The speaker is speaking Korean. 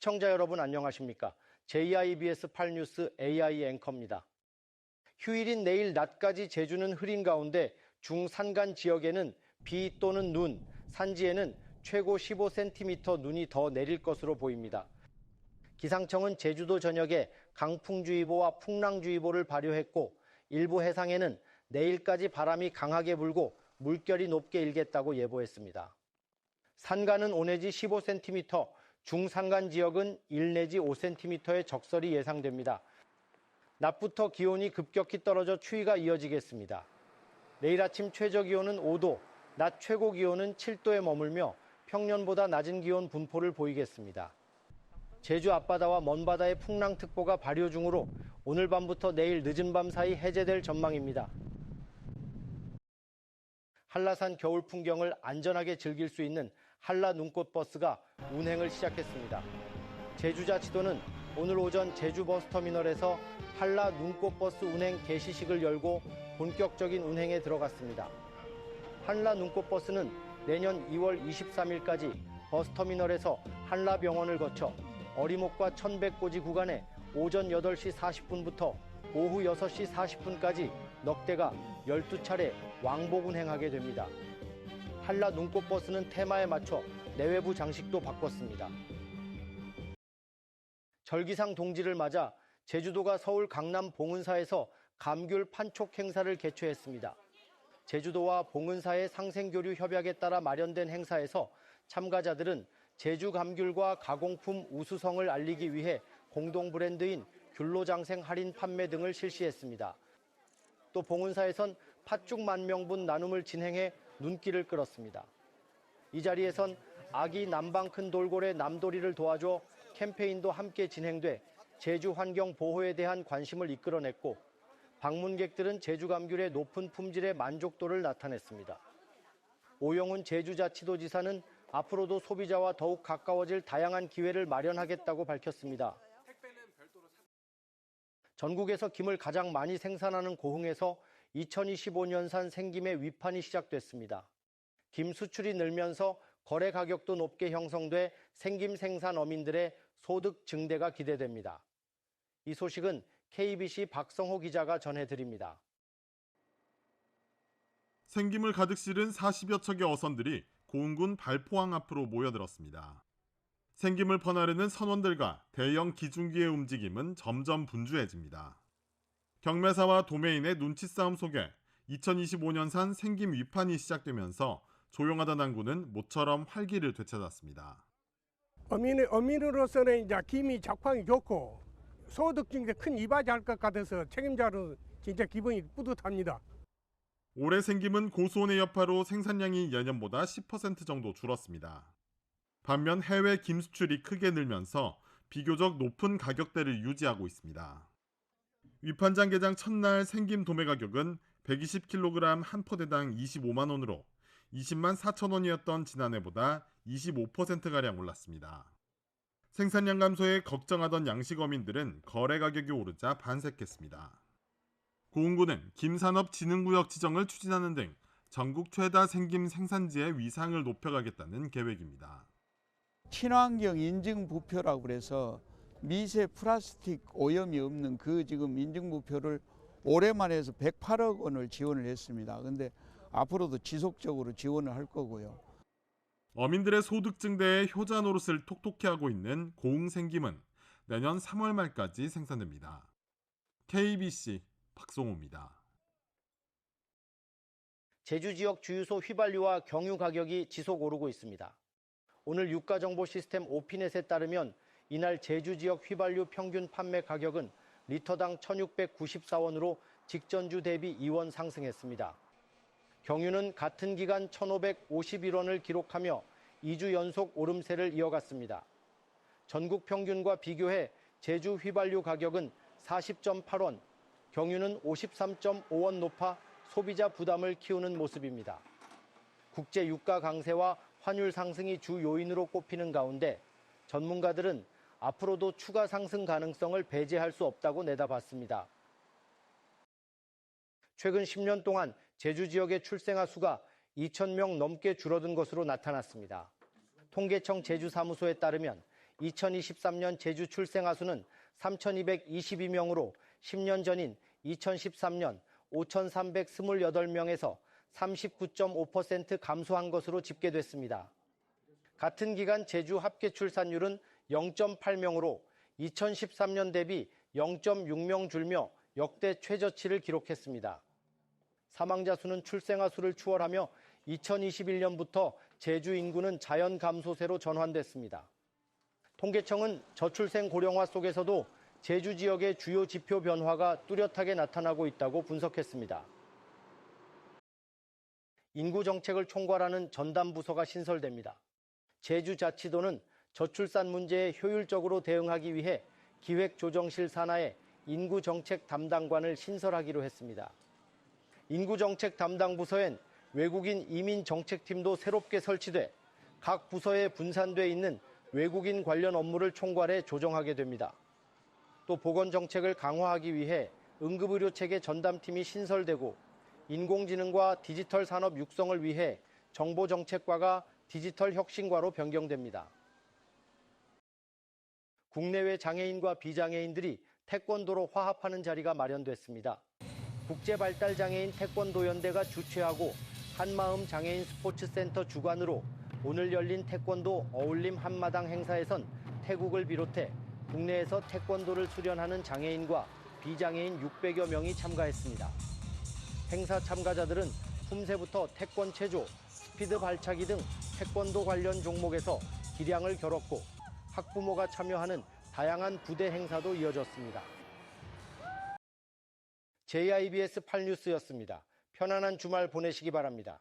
시청자 여러분 안녕하십니까? JIBS 8뉴스 AI 앵커입니다. 휴일인 내일 낮까지 제주는 흐린 가운데 중산간 지역에는 비 또는 눈, 산지에는 최고 15cm 눈이 더 내릴 것으로 보입니다. 기상청은 제주도 전역에 강풍주의보와 풍랑주의보를 발효했고 일부 해상에는 내일까지 바람이 강하게 불고 물결이 높게 일겠다고 예보했습니다. 산간은 5 내지 15cm, 중산간 지역은 1 내지 5cm의 적설이 예상됩니다. 낮부터 기온이 급격히 떨어져 추위가 이어지겠습니다. 내일 아침 최저기온은 5도, 낮 최고기온은 7도에 머물며 평년보다 낮은 기온 분포를 보이겠습니다. 제주 앞바다와 먼바다의 풍랑특보가 발효 중으로 오늘 밤부터 내일 늦은 밤 사이 해제될 전망입니다. 한라산 겨울 풍경을 안전하게 즐길 수 있는 한라 눈꽃버스가 운행을 시작했습니다. 제주자치도는 오늘 오전 제주 버스터미널에서 한라 눈꽃버스 운행 개시식을 열고 본격적인 운행에 들어갔습니다. 한라 눈꽃버스는 내년 2월 23일까지 버스터미널에서 한라병원을 거쳐 어리목과 천백고지 구간에 오전 8시 40분부터 오후 6시 40분까지 넉 대가 12차례 왕복 운행하게 됩니다. 한라 눈꽃버스는 테마에 맞춰 내외부 장식도 바꿨습니다. 절기상 동지를 맞아 제주도가 서울 강남 봉은사에서 감귤 판촉 행사를 개최했습니다. 제주도와 봉은사의 상생교류 협약에 따라 마련된 행사에서 참가자들은 제주 감귤과 가공품 우수성을 알리기 위해 공동 브랜드인 귤로장생 할인 판매 등을 실시했습니다. 또 봉은사에선 팥죽 만명분 나눔을 진행해 눈길을 끌었습니다. 이 자리에선 아기 남방 큰 돌고래 남돌이를 도와줘 캠페인도 함께 진행돼 제주 환경 보호에 대한 관심을 이끌어냈고 방문객들은 제주 감귤의 높은 품질에 만족도를 나타냈습니다. 오영훈 제주자치도지사는 앞으로도 소비자와 더욱 가까워질 다양한 기회를 마련하겠다고 밝혔습니다. 전국에서 김을 가장 많이 생산하는 고흥에서 2025년산 생김의 위판이 시작됐습니다. 김 수출이 늘면서 거래 가격도 높게 형성돼 생김 생산 어민들의 소득 증대가 기대됩니다. 이 소식은 KBC 박성호 기자가 전해드립니다. 생김을 가득 실은 40여 척의 어선들이 고흥군 발포항 앞으로 모여들었습니다. 생김을 퍼나르는 선원들과 대형 기중기의 움직임은 점점 분주해집니다. 경매사와 도매인의 눈치 싸움 속에 2025년산 생김 위판이 시작되면서 조용하던 항구는 모처럼 활기를 되찾았습니다. 어민으로서는 이제 김이 작황이 좋고 소득 증대 큰 이바지할 것 같아서 책임자로 진짜 기분이 뿌듯합니다. 올해 생김은 고수온의 여파로 생산량이 예년보다 10% 정도 줄었습니다. 반면 해외 김 수출이 크게 늘면서 비교적 높은 가격대를 유지하고 있습니다. 위판장 개장 첫날 생김 도매 가격은 120kg 한 포대당 25만 원으로 20만 4천 원이었던 지난해보다 25%가량 올랐습니다. 생산량 감소에 걱정하던 양식어민들은 거래 가격이 오르자 반색했습니다. 고흥군은 김산업진흥구역 지정을 추진하는 등 전국 최다 생김 생산지의 위상을 높여가겠다는 계획입니다. 친환경 인증부표라고 그래서 미세 플라스틱 오염이 없는 그 지금 인증부표를 올해만 해서 108억 원을 지원을 했습니다. 그런데 앞으로도 지속적으로 지원을 할 거고요. 어민들의 소득 증대에 효자 노릇을 톡톡히 하고 있는 고흥 생김은 내년 3월 말까지 생산됩니다. KBC 박성호입니다. 제주 지역 주유소 휘발유와 경유 가격이 지속 오르고 있습니다. 오늘 유가정보 시스템 오피넷에 따르면 이날 제주 지역 휘발유 평균 판매 가격은 리터당 1,694원으로 직전주 대비 2원 상승했습니다. 경유는 같은 기간 1,551원을 기록하며 2주 연속 오름세를 이어갔습니다. 전국 평균과 비교해 제주 휘발유 가격은 40.8원, 경유는 53.5원 높아 소비자 부담을 키우는 모습입니다. 국제 유가 강세와 환율 상승이 주 요인으로 꼽히는 가운데 전문가들은 앞으로도 추가 상승 가능성을 배제할 수 없다고 내다봤습니다. 최근 10년 동안 제주 지역의 출생아 수가 2,000명 넘게 줄어든 것으로 나타났습니다. 통계청 제주사무소에 따르면 2023년 제주 출생아 수는 3,222명으로 10년 전인 2013년 5,328명에서 39.5% 감소한 것으로 집계됐습니다. 같은 기간 제주 합계 출산율은 0.8명으로 2013년 대비 0.6명 줄며 역대 최저치를 기록했습니다. 사망자 수는 출생아 수를 추월하며 2021년부터 제주 인구는 자연 감소세로 전환됐습니다. 통계청은 저출생 고령화 속에서도 제주 지역의 주요 지표 변화가 뚜렷하게 나타나고 있다고 분석했습니다. 인구 정책을 총괄하는 전담부서가 신설됩니다. 제주자치도는 저출산 문제에 효율적으로 대응하기 위해 기획조정실 산하에 인구정책 담당관을 신설하기로 했습니다. 인구정책 담당 부서엔 외국인 이민정책팀도 새롭게 설치돼 각 부서에 분산돼 있는 외국인 관련 업무를 총괄해 조정하게 됩니다. 또 보건정책을 강화하기 위해 응급의료체계 전담팀이 신설되고 인공지능과 디지털 산업 육성을 위해 정보정책과가 디지털 혁신과로 변경됩니다. 국내외 장애인과 비장애인들이 태권도로 화합하는 자리가 마련됐습니다. 국제발달장애인 태권도연대가 주최하고 한마음 장애인 스포츠센터 주관으로 오늘 열린 태권도 어울림 한마당 행사에선 태국을 비롯해 국내에서 태권도를 수련하는 장애인과 비장애인 600여 명이 참가했습니다. 행사 참가자들은 품새부터 태권 체조, 스피드 발차기 등 태권도 관련 종목에서 기량을 겨뤘고 학부모가 참여하는 다양한 부대 행사도 이어졌습니다. JIBS 8뉴스였습니다. 편안한 주말 보내시기 바랍니다.